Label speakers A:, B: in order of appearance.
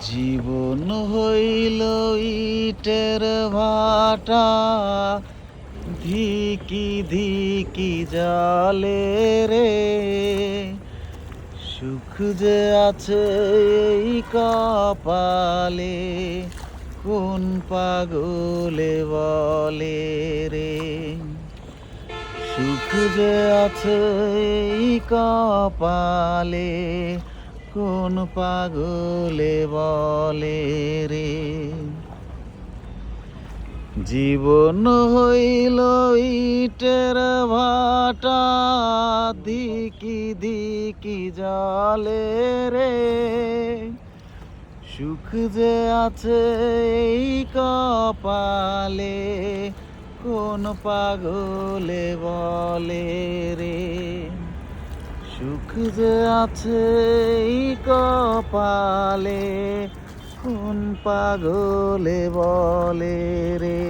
A: জীবন হইল ইটের ভাটা, ধিকি ধিকি জালে রে। সুখ যে আছে এই কপালে, কোন পাগলে বলে রে। সুখ যে আছে এই কপালে, কোন পাগলে বলে রে। জীবন হইল ইটের ভাটা, দিকি দিকি জলে রে। সুখ যে আছে এই কপালে, কোন পাগলে বলে রে। সুখ যে আছে এই কপালে, কোন পাগলে বলে রে।